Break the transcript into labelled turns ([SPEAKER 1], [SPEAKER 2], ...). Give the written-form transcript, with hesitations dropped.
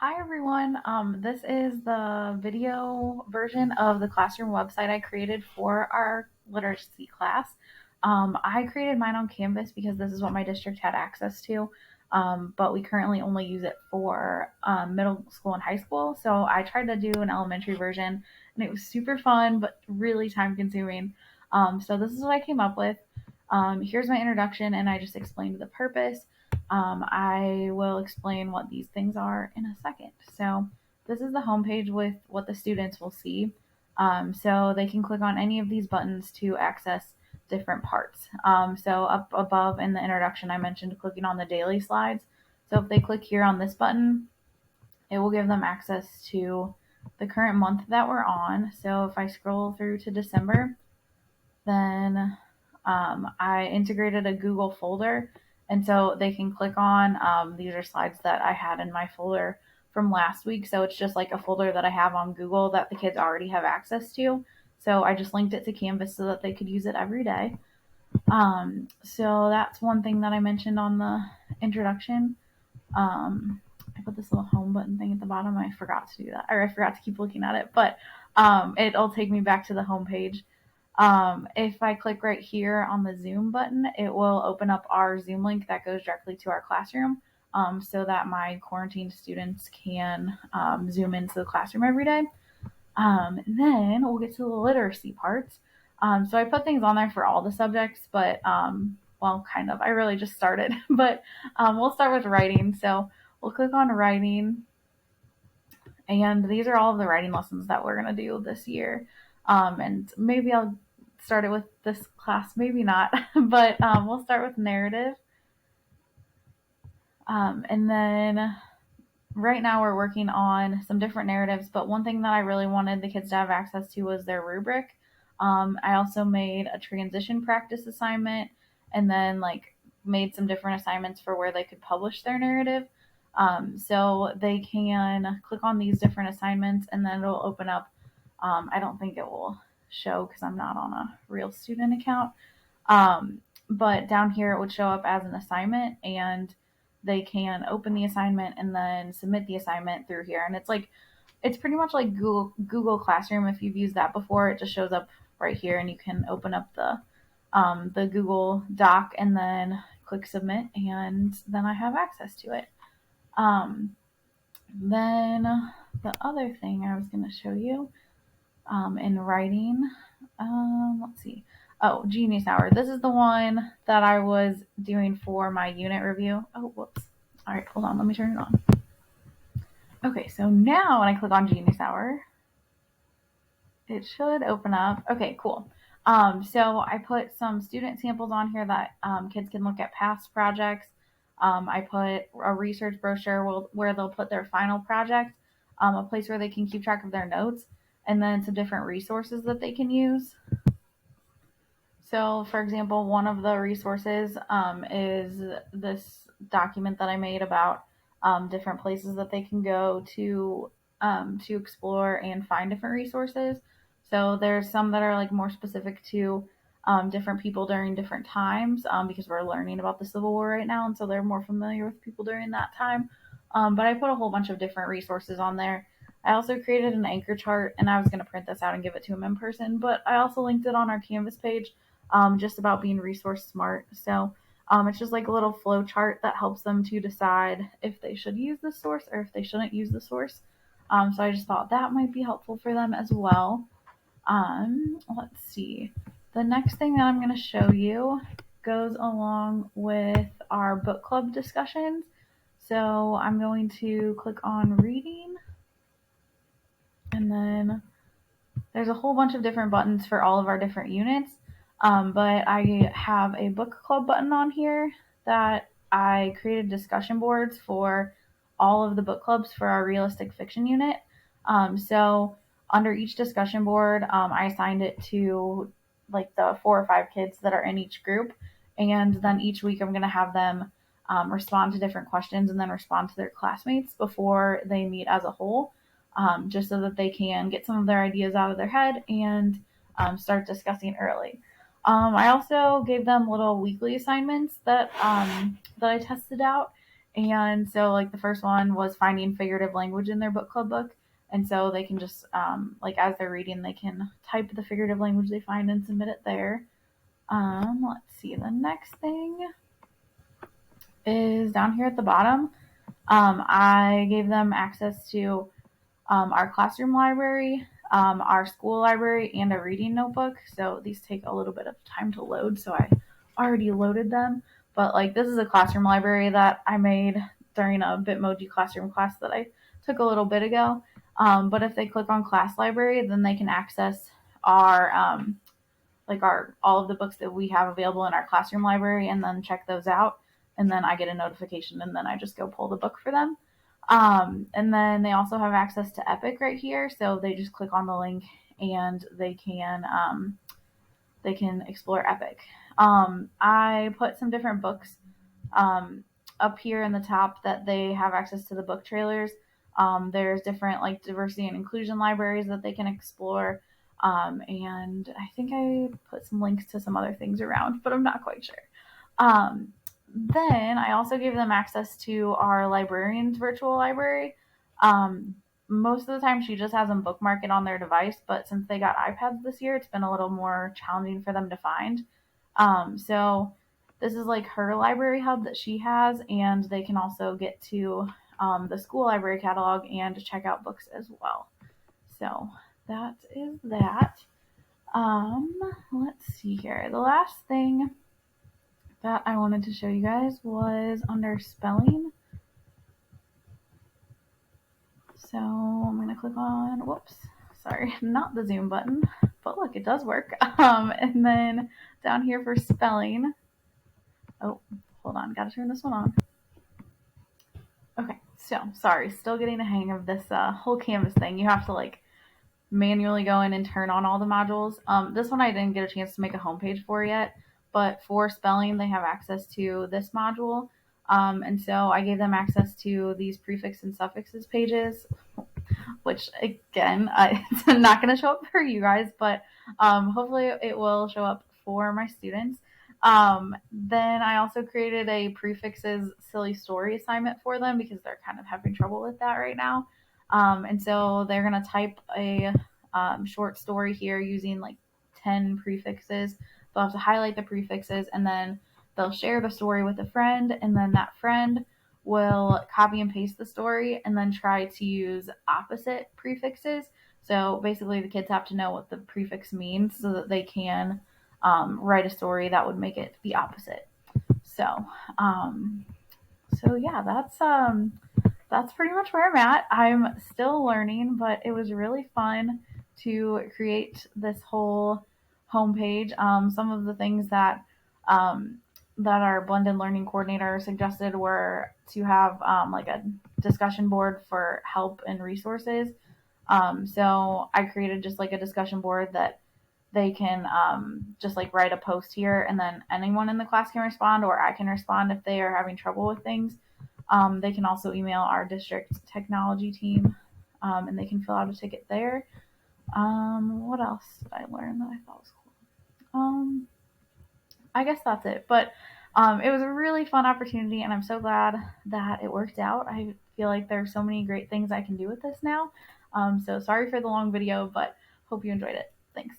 [SPEAKER 1] Hi everyone. This is the video version of the classroom website I created for our literacy class. I created mine on Canvas because this is what my district had access to, but we currently only use it for middle school and high school. So I tried to do an elementary version, and it was super fun, but really time consuming. So this is what I came up with. Here's my introduction, and I just explained the purpose. I will explain what these things are in a second. So this is the homepage with what the students will see. So they can click on any of these buttons to access different parts. So up above in the introduction, I mentioned clicking on the daily slides. So if they click here on this button, it will give them access to the current month that we're on. So if I scroll through to December, then I integrated a Google folder. And so they can click on, these are slides that I had in my folder from last week. So it's just like a folder that I have on Google that the kids already have access to. So I just linked it to Canvas so that they could use it every day. So that's one thing that I mentioned on the introduction. I put this little home button thing at the bottom. I forgot to do that, or I forgot to keep looking at it, but it'll take me back to the home page. If I click right here on the Zoom button, it will open up our Zoom link that goes directly to our classroom, so that my quarantined students can Zoom into the classroom every day. Then we'll get to the literacy parts. So I put things on there for all the subjects, but well, kind of. I really just started, but we'll start with writing. So we'll click on writing, and these are all of the writing lessons that we're going to do this year. And maybe I'll start it with this class, maybe not, but we'll start with narrative. And then right now we're working on some different narratives, but one thing that I really wanted the kids to have access to was their rubric. I also made a transition practice assignment, and then like made some different assignments for where they could publish their narrative. So they can click on these different assignments, and then it'll open up. I don't think it will show because I'm not on a real student account. But down here it would show up as an assignment, and they can open the assignment and then submit the assignment through here. And it's pretty much like Google Classroom. If you've used that before, it just shows up right here, and you can open up the Google Doc and then click submit, and then I have access to it. Then the other thing I was going to show you in writing, let's see. Oh, Genius Hour. This is the one that I was doing for my unit review. Oh, whoops. All right, hold on. Let me turn it on. Okay, so now when I click on Genius Hour, it should open up. Okay, cool. So I put some student samples on here that kids can look at past projects. I put a research brochure where they'll put their final project, a place where they can keep track of their notes, and then some different resources that they can use. So, for example, one of the resources is this document that I made about different places that they can go to explore and find different resources. So there's some that are like more specific to different people during different times, because we're learning about the Civil War right now, and so they're more familiar with people during that time. But I put a whole bunch of different resources on there. I also created an anchor chart, and I was going to print this out and give it to them in person, but I also linked it on our Canvas page, just about being resource smart. So it's just like a little flow chart that helps them to decide if they should use the source or if they shouldn't use the source. So I just thought that might be helpful for them as well. Let's see. The next thing that I'm going to show you goes along with our book club discussions. So I'm going to click on reading, and then there's a whole bunch of different buttons for all of our different units. But I have a book club button on here that I created discussion boards for all of the book clubs for our realistic fiction unit. So under each discussion board, I assigned it to like the 4 or 5 kids that are in each group. And then each week I'm going to have them respond to different questions and then respond to their classmates before they meet as a whole, just so that they can get some of their ideas out of their head and start discussing early. I also gave them little weekly assignments that I tested out, And so like the first one was finding figurative language in their book club book. And so they can just, like as they're reading, they can type the figurative language they find and submit it there. Let's see, the next thing is down here at the bottom. I gave them access to our classroom library, our school library, and a reading notebook. So these take a little bit of time to load, so I already loaded them. But like this is a classroom library that I made during a Bitmoji classroom class that I took a little bit ago. But if they click on class library, then they can access our all of the books that we have available in our classroom library and then check those out. And then I get a notification and then I just go pull the book for them. And then they also have access to Epic right here. So they just click on the link and they can explore Epic. I put some different books up here in the top that they have access to the book trailers. There's different like diversity and inclusion libraries that they can explore. And I think I put some links to some other things around, but I'm not quite sure. Then I also gave them access to our librarian's virtual library. Most of the time she just has them bookmark it on their device, but since they got iPads this year, it's been a little more challenging for them to find. So this is like her library hub that she has, and they can also get to the school library catalog and check out books as well. So that is that. Let's see here. The last thing that I wanted to show you guys was under spelling. So I'm going to click on, whoops, sorry, not the zoom button, but look, it does work. And then down here for spelling, oh, hold on, got to turn this one on. Okay, so sorry, still getting the hang of this whole Canvas thing. You have to like manually go in and turn on all the modules. This one I didn't get a chance to make a homepage for yet, but for spelling, they have access to this module. And so I gave them access to these prefix and suffixes pages, which again, it's not going to show up for you guys, but hopefully it will show up for my students. Then I also created a prefixes silly story assignment for them because they're kind of having trouble with that right now. And so they're going to type a short story here using like 10 prefixes. They'll have to highlight the prefixes and then they'll share the story with a friend, and then that friend will copy and paste the story and then try to use opposite prefixes. So basically, the kids have to know what the prefix means so that they can write a story that would make it the opposite. So, yeah, that's pretty much where I'm at. I'm still learning, but it was really fun to create this whole homepage. Some of the things that that our blended learning coordinator suggested were to have like a discussion board for help and resources. So I created just like a discussion board that they can just like write a post here, and then anyone in the class can respond, or I can respond if they are having trouble with things. They can also email our district technology team, and they can fill out a ticket there. What else did I learn that I thought was cool? I guess that's it. But it was a really fun opportunity, and I'm so glad that it worked out. I feel like there's so many great things I can do with this now. So sorry for the long video, but hope you enjoyed it. Thanks.